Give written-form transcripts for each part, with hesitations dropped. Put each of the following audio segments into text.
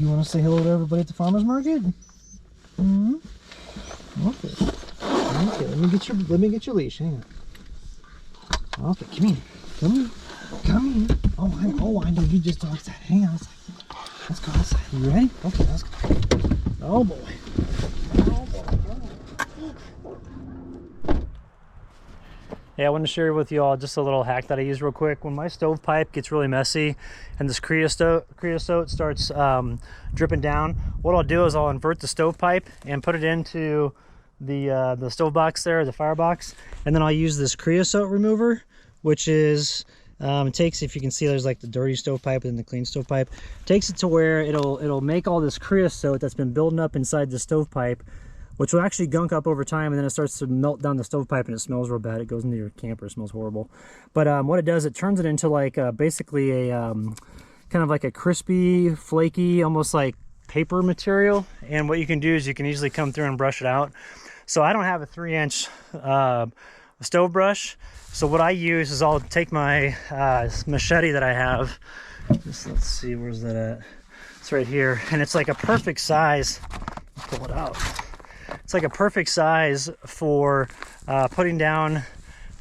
You want to say hello to everybody at the farmer's market? Mm-hmm. Okay. Okay, let me get your leash. Hang on. Okay, come here. Come here. Oh, I know you just dog outside. Hang on a second. Let's go outside. You ready? Okay, let's go. Oh boy. Yeah, I want to share with you all just a little hack that I use real quick. When my stovepipe gets really messy and this creosote starts dripping down, what I'll do is I'll invert the stovepipe and put it into the stove box there, the firebox, and then I'll use this creosote remover, which is it takes, if you can see, there's like the dirty stovepipe and the clean stovepipe. Takes it to where it'll make all this creosote that's been building up inside the stovepipe, which will actually gunk up over time, and then it starts to melt down the stovepipe and it smells real bad. It goes into your camper, it smells horrible. But what it does, it turns it into like basically a kind of like a crispy, flaky, almost like paper material. And what you can do is you can easily come through and brush it out. So I don't have a 3-inch stove brush. So what I use is I'll take my machete that I have. Just, let's see, where's that at? It's right here. And it's like a perfect size. Pull it out. It's like a perfect size for putting down,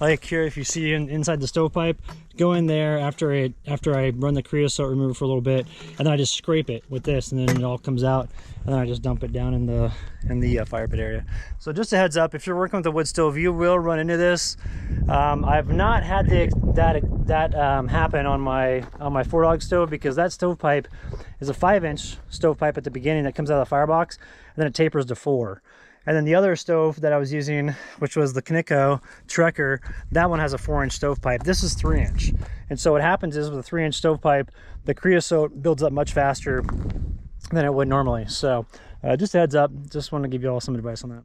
like here, if you see inside the stovepipe, go in there after I run the creosote remover for a little bit, and then I just scrape it with this, and then it all comes out, and then I just dump it down in the fire pit area. So just a heads up, if you're working with a wood stove, you will run into this. I've not had that happen on my 4-dog stove, because that stovepipe is a 5-inch stovepipe at the beginning that comes out of the firebox, and then it tapers to 4. And then the other stove that I was using, which was the Kaneko Trekker, that one has a 4-inch stovepipe. This is 3-inch. And so what happens is with a 3-inch stovepipe, the creosote builds up much faster than it would normally. So just a heads up, just want to give you all some advice on that.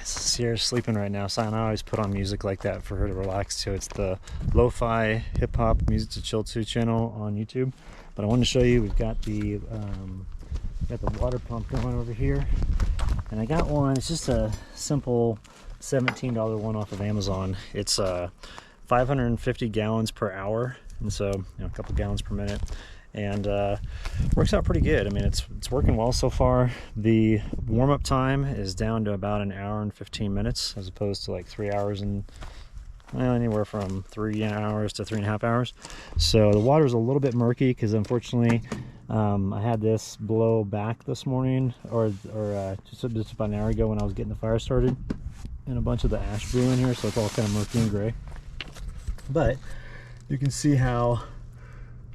Sierra's sleeping right now, so I always put on music like that for her to relax to. It's the lo-fi hip-hop music to chill to channel on YouTube. But I wanted to show you, we've got the water pump going over here, and I got one. It's just a simple $17 one off of Amazon. It's 550 gallons per hour, and so a couple gallons per minute, and works out pretty good. I mean, it's working well so far. The warm-up time is down to about 1 hour and 15 minutes as opposed to like 3 hours and anywhere from 3 hours to 3.5 hours. So the water is a little bit murky because unfortunately I had this blow back this morning, or just about an hour ago when I was getting the fire started, and a bunch of the ash blew in here, so it's all kind of murky and gray. But you can see how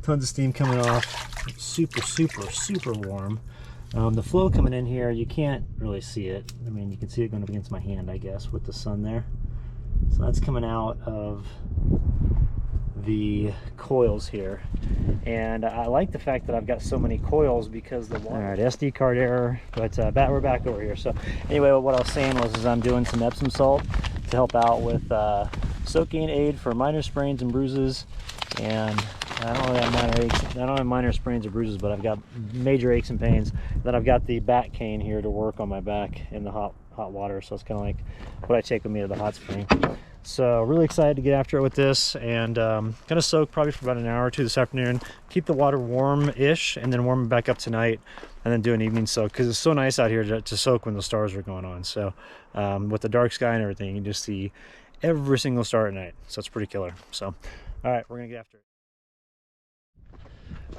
tons of steam coming off. It's super warm. The flow coming in here, you can't really see it. I mean, you can see it going up against my hand, I guess, with the sun there. So that's coming out of the coils here, and I like the fact that I've got so many coils because the water. All right, SD card error, but we're back over here. So anyway, what I was saying was I'm doing some Epsom salt to help out with soaking aid for minor sprains and bruises. And I don't really have minor aches. I don't have minor sprains or bruises, but I've got major aches and pains. Then I've got the back cane here to work on my back in the hot water. So it's kind of like what I take with me to the hot spring. So really excited to get after it with this, and gonna soak probably for about 1 hour or 2 this afternoon. Keep the water warm-ish, and then warm it back up tonight, and then do an evening soak, because it's so nice out here to soak when the stars are going on. So with the dark sky and everything, you can just see every single star at night. So it's pretty killer. So all right, we're gonna get after it.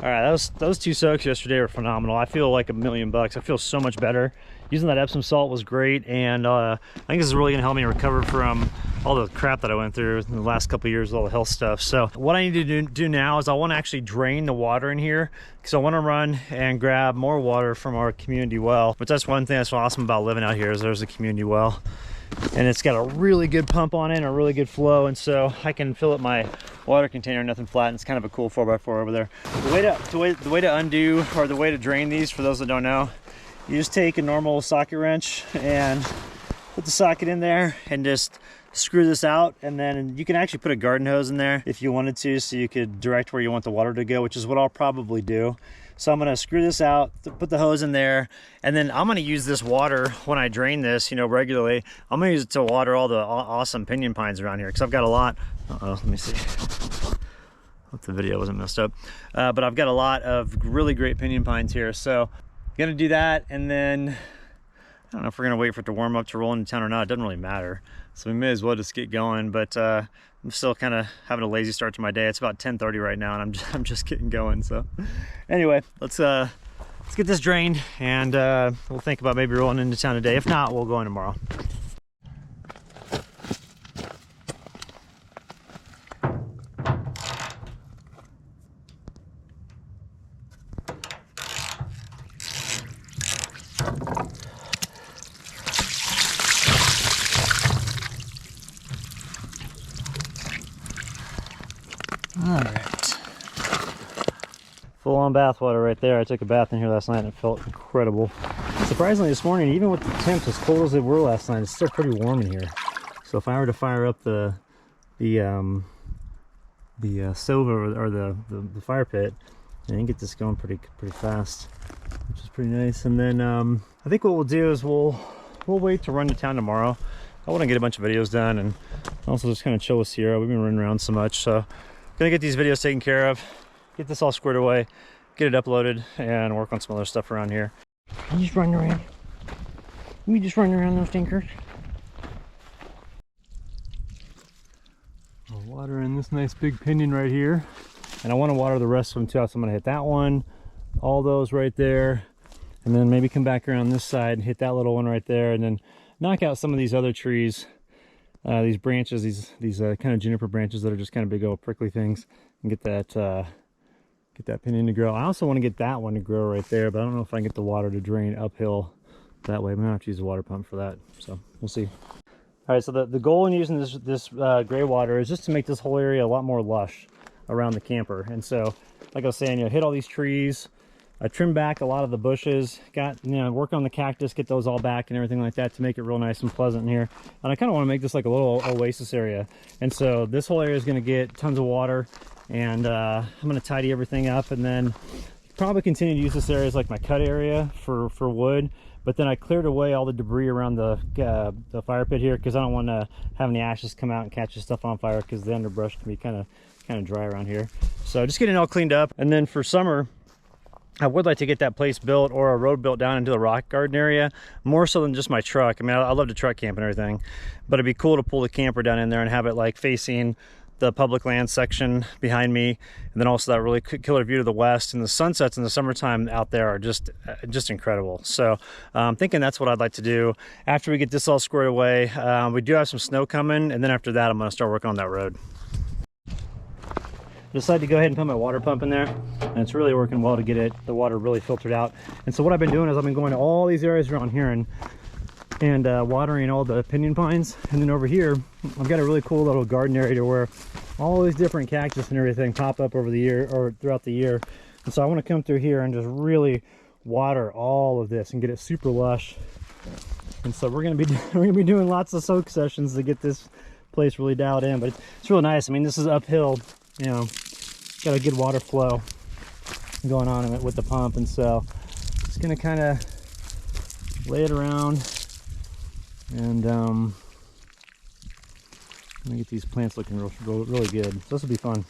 All right, those 2 soaks yesterday were phenomenal. I feel like $1,000,000. I feel so much better. Using that Epsom salt was great, and I think this is really gonna help me recover from all the crap that I went through in the last couple of years, all the health stuff. So what I need to do now is I want to actually drain the water in here, because I want to run and grab more water from our community well. But that's one thing that's awesome about living out here, is there's a community well, and it's got a really good pump on it and a really good flow, and so I can fill up my water container nothing flat, and it's kind of a cool 4x4 over there. The way to undo, or the way to drain these, for those that don't know, you just take a normal socket wrench and put the socket in there and just screw this out, and then you can actually put a garden hose in there if you wanted to, so you could direct where you want the water to go, which is what I'll probably do. So I'm gonna screw this out, put the hose in there, and then I'm gonna use this water when I drain this, you know, regularly. I'm gonna use it to water all the awesome pinyon pines around here, because I've got a lot. Uh-oh, let me see. Hope the video wasn't messed up. But I've got a lot of really great pinyon pines here. So I'm gonna do that, and then I don't know if we're gonna wait for it to warm up to roll into town or not. It doesn't really matter. So we may as well just get going, but I'm still kind of having a lazy start to my day. It's about 10:30 right now, and I'm just getting going. So anyway, let's get this drained, and we'll think about maybe rolling into town today. If not, we'll go in tomorrow. All right, full on bath water right there. I took a bath in here last night and it felt incredible. Surprisingly, this morning, even with the temps as cold as they were last night, it's still pretty warm in here. So if I were to fire up the stove or the fire pit, I can get this going pretty fast, which is pretty nice. And then I think what we'll do is we'll wait to run to town tomorrow. I want to get a bunch of videos done, and also just kind of chill with Sierra. We've been running around so much, so gonna get these videos taken care of, get this all squared away, get it uploaded, and work on some other stuff around here. You just running around. You just running around those stinkers. I'll water in this nice big pinion right here, and I want to water the rest of them too. So I'm gonna hit that one, all those right there, and then maybe come back around this side and hit that little one right there, and then knock out some of these other trees. These branches, these kind of juniper branches that are just kind of big old prickly things, and get that pinion to grow. I also want to get that one to grow right there, but I don't know if I can get the water to drain uphill that way. I'm gonna have to use a water pump for that, so we'll see. All right, so the goal in using this gray water is just to make this whole area a lot more lush around the camper. And so, like I was saying, hit all these trees. I trimmed back a lot of the bushes, work on the cactus, get those all back and everything like that to make it real nice and pleasant in here. And I kind of want to make this like a little oasis area. And so this whole area is going to get tons of water, and I'm going to tidy everything up, and then probably continue to use this area as like my cut area for wood. But then I cleared away all the debris around the fire pit here, because I don't want to have any ashes come out and catch this stuff on fire, because the underbrush can be kind of dry around here. So just getting it all cleaned up, and then for summer, I would like to get that place built, or a road built down into the rock garden area, more so than just my truck. I mean, I love to truck camp and everything, but it'd be cool to pull the camper down in there and have it like facing the public land section behind me, and then also that really killer view to the west. And the sunsets in the summertime out there are just incredible. So I'm thinking that's what I'd like to do after we get this all squared away. We do have some snow coming, and then after that I'm going to start working on that road. Decided to go ahead and put my water pump in there, and it's really working well to get the water really filtered out. And so what I've been doing is I've been going to all these areas around here and watering all the pinyon pines. And then over here I've got a really cool little garden area to where all these different cactus and everything pop up over the year, or throughout the year. And so I want to come through here and just really water all of this and get it super lush. And so we're gonna be doing lots of soak sessions to get this place really dialed in. But it's real nice. I mean, this is uphill, got a good water flow going on with the pump, and so it's gonna kind of lay it around, and I'm gonna get these plants looking really good. So this will be fun.